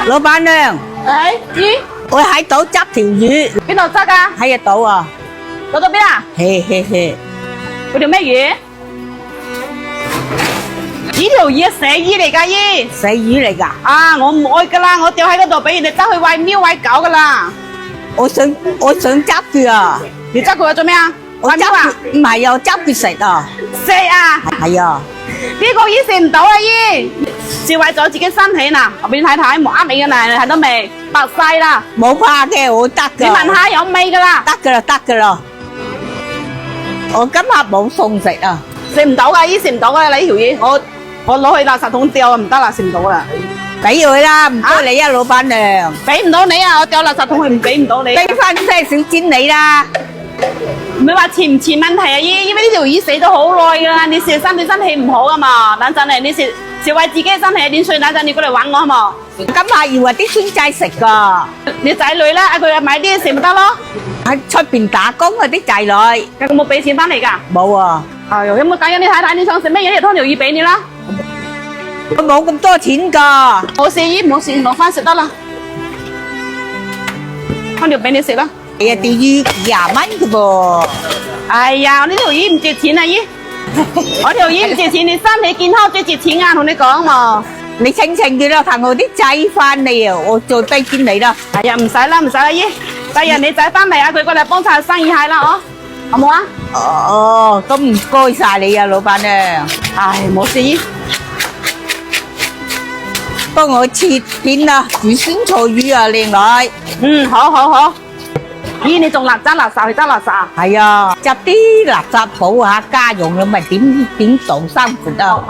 老闆娘，咦？我喺度執條魚，邊度執㗎？喺度啊，攞到邊啊？嘿嘿嘿，嗰條咩魚？呢條魚係死魚嚟㗎，姨。死魚嚟㗎。啊，我唔愛㗎啦，我掉喺嗰度俾人哋執去餵喵餵狗㗎啦。我想執佢啊，你執佢做咩啊？我執餵喵啊？佢唔係啊，執佢食啊，食啊！係啊，呢個魚食唔到啊，姨。是為咗自己身體嗱，我俾你睇睇，冇呃你㗎啦，你睇到未？白晒啦，冇怕嘅，我得你㗎，聞下有味㗎啦。得㗎啦，得㗎啦，我今日冇餸食啊，食唔到㗎，姨食唔到㗎啦，呢條魚，我攞去垃圾桶掉啊，唔得啦，食唔到啦。俾佢啦，唔該你啊，老闆娘，俾唔到你啊，我掉垃圾桶去，唔俾唔到你。俾翻些少錢你啦，唔係話錢唔錢問題啊，姨，因為呢條魚死咗好耐㗎，你食身對身體唔好㗎嘛。等陣嚟你食為自己嘅身體點算？等陣你過嚟揾我好冇？今日要話啲孫仔食㗎，你仔女咧，嗌佢買啲食咪得咯。喺出邊打工嗰啲仔女有冇俾錢翻嚟㗎？冇啊，哎呦，有冇揀？你睇睇你想食乜嘢？你劏條魚俾你啦。我冇咁多錢㗎，冇事姨，冇事，攞翻食得啦。劏條俾你食啦。係啊，條魚20蚊㗎噃。哎呀，我呢條魚唔值錢啊姨，我條魚唔值錢，你身體健康最值錢啊！同你講嘛。你請佢啦，同我啲仔翻嚟啊，我做低錢你啦。係啊，唔使啦，唔使啦姨，第日你仔翻嚟啊，佢過嚟幫襯生意係啦，哦，好冇啊？哦，咁唔該晒你啊，老闆娘。唉，冇事姨。幫我切片啊，煮酸菜魚啊，靚女。嗯，好好好。咦，你仲垃圾垃圾去執垃圾啊？係啊，執啲垃圾補下家用啦，咪點做生活啊？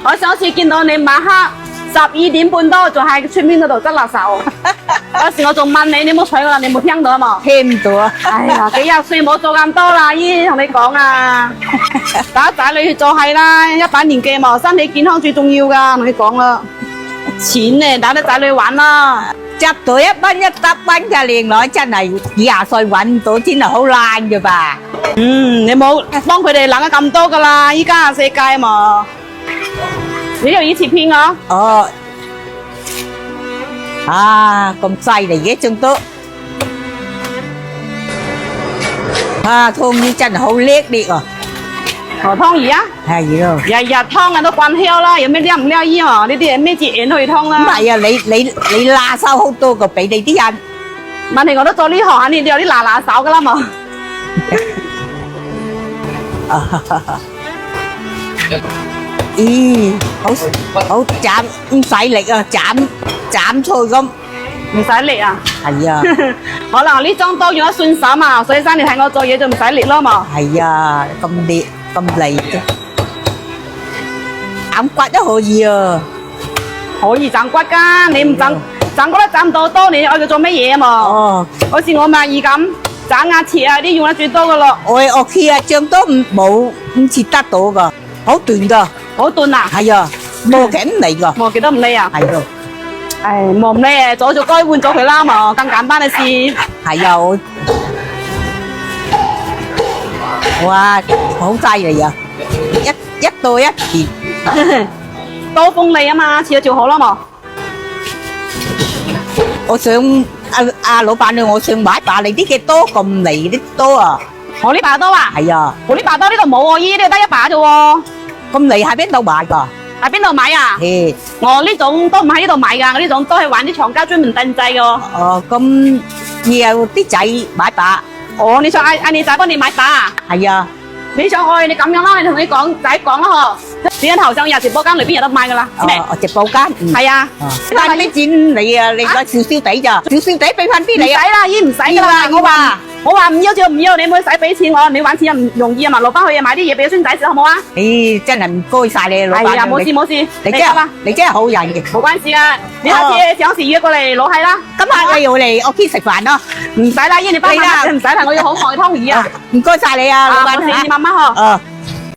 我上次見到你晚黑12點半多，仲喺出面嗰度執垃圾喎。有時我仲問你，你冇睬我啦，你冇聽到啊嘛？聽唔到啊！哎呀，幾廿歲冇做咁多啦，姨同你講啊，打仔女去做係啦，一把年紀嘛，身體健康最重要噶，同你講啦。錢呢，打啲仔女玩啦。執到1蚊1得蚊嘅靚女，真係幾廿歲揾到真係好爛嘅吧？嗯，你冇幫佢哋諗咗咁多噶啦，依家世界嘛。你又以切片啊？哦，啊咁犀利嘅仲都，啊湯魚真係好叻啊！何湯魚啊？係咯，日日湯啊都慣曉啦，有咩叻唔叻姨啊？呢啲係咩節日去湯啦？唔係啊，你拿手好多個俾你啲人，問題我都做呢行，你哋有啲拿手噶啦嘛。咦，好斬唔使力啊，斬菜咁，唔使力啊？係啊，可能呢張刀用得順手嘛，所以生你睇我做嘢就唔使力咯嘛。係啊，咁叻咁利嘅，斬骨都可以啊，可以斬骨噶，你唔斬骨都斬唔到刀，你愛佢做乜嘢啊嘛？哦，好似我阿姨咁，斬啊切啊啲用得最多噶咯。我屋企啊，將都唔切得到噶，好斷噶，好斷啊？係啊，磨緊嚟噶，磨幾多唔理啊？係咯，唉，磨唔理啊，早就該換咗佢啦嘛，更簡單嘅事。係啊，哇，好犀利啊，一刀一切。刀鋒利啊嘛，切咗就好啦嘛。我想老闆娘，我想買把你啲嘅刀咁利啲刀啊！我呢把刀啊？係啊，我呢把刀呢度冇喎，姨呢度得一把啫喎。咁利喺邊度買㗎？喺邊度買啊？誒，我呢種都唔喺呢度買㗎，我呢種都係揾啲廠家專門定製嘅喎。哦，咁要啲仔買把。哦，你想嗌你仔幫你買把啊？係啊，你想愛你咁樣啦，你同你講仔講啦嗬。你喺頭上日直播間裏邊有得買㗎啦。哦，直播間。係啊。但係啲錢你啊，你個少少地咋？少少地俾翻啲你啊。唔使啦，姨唔使㗎啦。我話唔要就唔要，你唔使俾錢我，你揾錢又唔容易啊嘛，落翻去買啲嘢俾孫仔食好冇啊？誒，真係唔該晒你老闆娘。係啊，冇事冇事，你真係好人嘅。冇關事啊，你下次有時約過嚟攞係啦。今日你要嚟屋企食飯咯？唔使啦，姨你包飯唔使啦，我要好愛湯魚啊。唔該晒你啊，老闆娘。你慢慢嗬。